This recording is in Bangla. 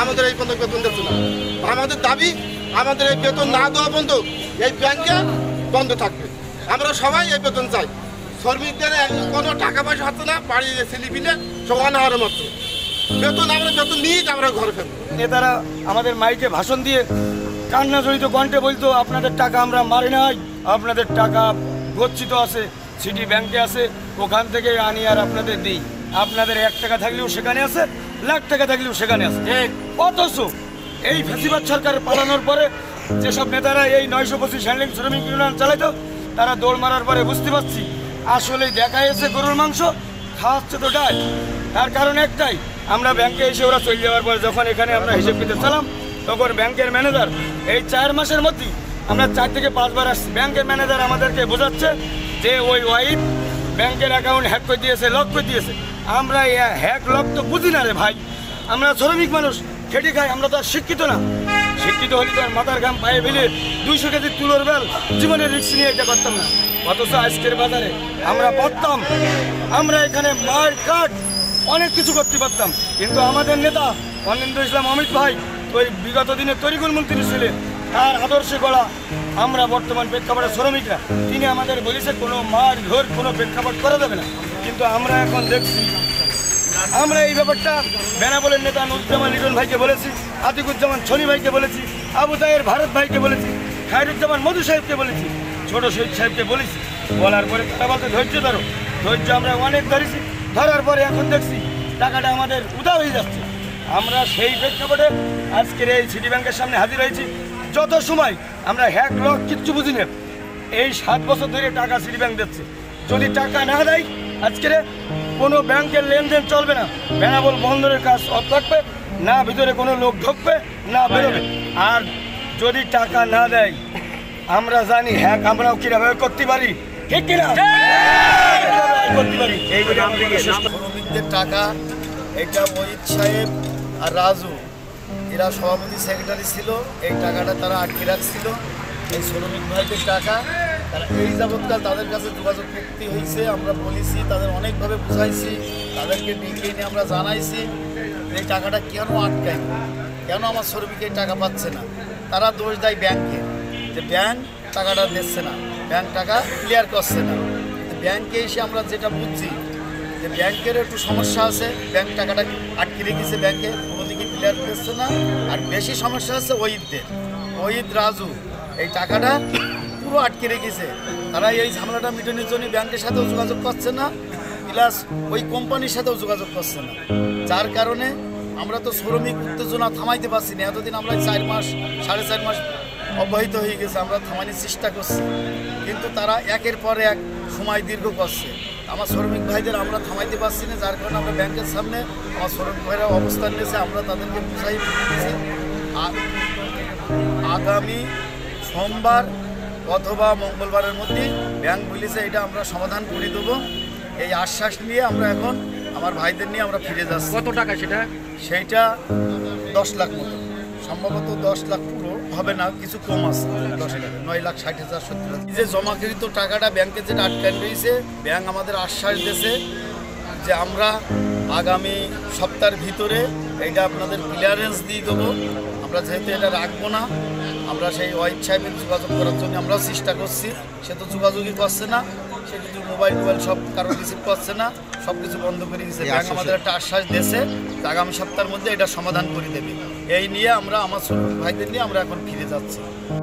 আমাদের এই পর্যন্ত বেতন দিচ্ছে না। আমাদের দাবি আমাদের এই বেতন না দেওয়া পর্যন্ত এই ব্যাংকে বন্ধ থাকবে। আমরা সবাই এই বেতন চাই। শ্রমিকদের কোনো টাকা পয়সা হচ্ছে না, বাড়ি ছেলেপিলে সব অনাহারের মতো বেতন। আমরা বেতন নিয়ে আমরা ঘরে ফেলবো। নেতারা আমাদের মাইকে ভাষণ দিয়ে কান্না জড়িত কণ্ঠে বলতো, আপনাদের টাকা আমরা মারি নাই, আপনাদের টাকা গচ্ছিত আছে, সিটি ব্যাংকে আছে, ওখান থেকে আনি আর আপনাদের দিই। আপনাদের 1 টাকা থাকলেও সেখানে আছে, লাখ টাকা থাকলেও সেখানে আছে। অথচ এই ফ্যাসিবাদ সরকার পালানোর পরে যেসব নেতারা এই 925 হ্যান্ডলিং শ্রমিক ইউনিয়ন চালাইতো, তারা দৌড় মারার পরে বুঝতে পারছি আসলেই দেখা এসে গরুর মাংস খাওয়াচ্ছে তো ডাল। তার কারণ একটাই, আমরা ব্যাংকে এসে ওরা চলে যাওয়ার পরে যখন এখানে আমরা হিসেব দিতে চালাম, তখন ব্যাংকের ম্যানেজার এই 4 মাসের মধ্যেই আমরা 4 থেকে 5 বার আসছি। ব্যাংকের ম্যানেজার আমাদেরকে বোঝাচ্ছে যে ওই ওয়াইফ ব্যাংকের অ্যাকাউন্ট হ্যাক করে দিয়েছে, লক করে দিয়েছে। আমরা হ্যাক লক তো বুঝি না রে ভাই, আমরা শ্রমিক মানুষ, খেটে খাই, আমরা তো আর শিক্ষিত না। শিক্ষিত হলে তো আর মাথার ঘাম পায়ে ফেলে 200 কেজি তুলোর বেল জীবনের রিস্ক নিয়ে এটা করতাম না। অথচ আজকের বাজারে আমরা পারতাম, আমরা এখানে মার কাট অনেক কিছু করতে পারতাম। কিন্তু আমাদের নেতা অনিন্দ্য ইসলাম অমিত ভাই ওই বিগত দিনে তরিকুল মন্ত্রী ছিলেন, তার আদর্শে গড়া আমরা বর্তমান প্রেক্ষাপটে শ্রমিকরা, তিনি আমাদের বলেছে কোনো মার ঘর কোনো প্রেক্ষাপট করা যাবে না। কিন্তু আমরা এখন দেখছি, আমরা এই ব্যাপারটা বেনাপোলের নেতা নুরুজ্জামান লিটন ভাইকে বলেছি, আতিকুজ্জামান ছনি ভাইকে বলেছি, আবু তাহের ভারত ভাইকে বলেছি, খায়রুজ্জামান মধু সাহেবকে বলেছি, ছোট শহীদ সাহেবকে বলেছি। বলার পরে তারা বলতে ধৈর্য ধরো, ধৈর্য আমরা অনেক ধরেছি। ধরার পরে এখন দেখছি টাকাটা আমাদের উদা হয়ে যাচ্ছে। আমরা সেই প্রেক্ষাপটে আজকের এই সিটি ব্যাংকের সামনে হাজির হয়েছি। যত সময় আমরা হ্যাক লক কিচ্ছু বুঝি না, এই 7 বছর ধরে টাকা সিটি ব্যাংক দিচ্ছে। যদি টাকা না দেয় আজকের কোনো ব্যাংকের লেনদেন চলবে না। বেনাপোল বন্দরের কাজ অফ থাকবে না, ভিতরে কোনো লোক ঢুকবে না, বেরোবে। আর যদি টাকা না দেয় আমরা জানি হ্যাক আমরাও কিভাবে করতে পারি, ঠিক কিনা করতে পারি। শ্রমিকদের টাকা এটা ওহিদ সাহেব আর রাজু এরা সভাপতি সেক্রেটারি ছিল, এই টাকাটা তারা আটকে রাখছিল। এই শ্রমিক ভাইদের টাকা তারা এই যাবৎকাল তাদের কাছে যোগাযোগ করতে হয়েছে, আমরা বলেছি, তাদের অনেকভাবে বুঝাইছি, তাদেরকে ডেকে এনে আমরা জানাইছি এই টাকাটা কেন আটকায়, কেন আমার শ্রমিক এই টাকা পাচ্ছে না। তারা দোষ দেয় ব্যাংকে, যে ব্যাংক টাকাটা দিচ্ছে না, ব্যাংক টাকা ক্লিয়ার করছে না। ব্যাংকে এসে আমরা যেটা বুঝছি যে ব্যাংকের একটু সমস্যা আছে, ব্যাংক টাকাটা আটকে রেখেছে, ব্যাংকে কোনো দিকে ক্লিয়ার করছে না। আর বেশি সমস্যা আছে ওহিদদের, ওহিদ রাজু এই টাকাটা পুরো আটকে রেখেছে। তারা এই ঝামেলাটা মিটানোর জন্য ব্যাংকের সাথেও যোগাযোগ করছে না, প্লাস ওই কোম্পানির সাথেও যোগাযোগ করছে না। যার কারণে আমরা তো শ্রমিক উত্তেজনা থামাইতে পারছি না। এতদিন আমরা 4 মাস 4.5 মাস অব্যাহত হয়ে গেছে, আমরা থামানোর চেষ্টা করছি, কিন্তু তারা একের পর এক সময় দীর্ঘ করছে। আমার শ্রমিক ভাইদের আমরা থামাইতে পারছি না, যার কারণে আমরা ব্যাংকের সামনে আমার শ্রমিক ভাইরা অবস্থান নিয়েছে। আমরা তাদেরকে বুঝাই দিয়েছি আগামী সোমবার অথবা মঙ্গলবারের মধ্যে ব্যাংক বলেছে এটা আমরা সমাধান করে দেবো। এই আশ্বাস নিয়ে আমরা এখন আমার ভাইদের নিয়ে আমরা ফিরে যাচ্ছি। কত টাকা সেইটা 10 লাখ মতো, সম্ভবত 10 লাখ পুরো হবে না, কিছু কম আছে, 10 লাখ 9,60,070। যে জমাকৃত টাকাটা ব্যাংকে যেটা আটকান রয়েছে, ব্যাংক আমাদের আশ্বাস দিয়েছে যে আমরা আগামী সপ্তাহের ভিতরে এইটা আপনাদের ক্লিয়ারেন্স দিয়ে দেবো। আমরা যেহেতু এটা রাখবো না, আমরা সেই ওয়াইফ সাহেবের যোগাযোগ করার জন্য আমরাও চেষ্টা করছি, সে তো যোগাযোগই করছে না, সে কিন্তু মোবাইল সব কারো রিসিভ করছে না, সব কিছু বন্ধ করে দিয়েছে। ব্যাংক আমাদের একটা আশ্বাস দিয়েছে আগামী সপ্তাহের মধ্যে এটা সমাধান করে দেবে। এই নিয়ে আমরা আমার শ্রমিক ভাইদের নিয়ে আমরা এখন ফিরে যাচ্ছি।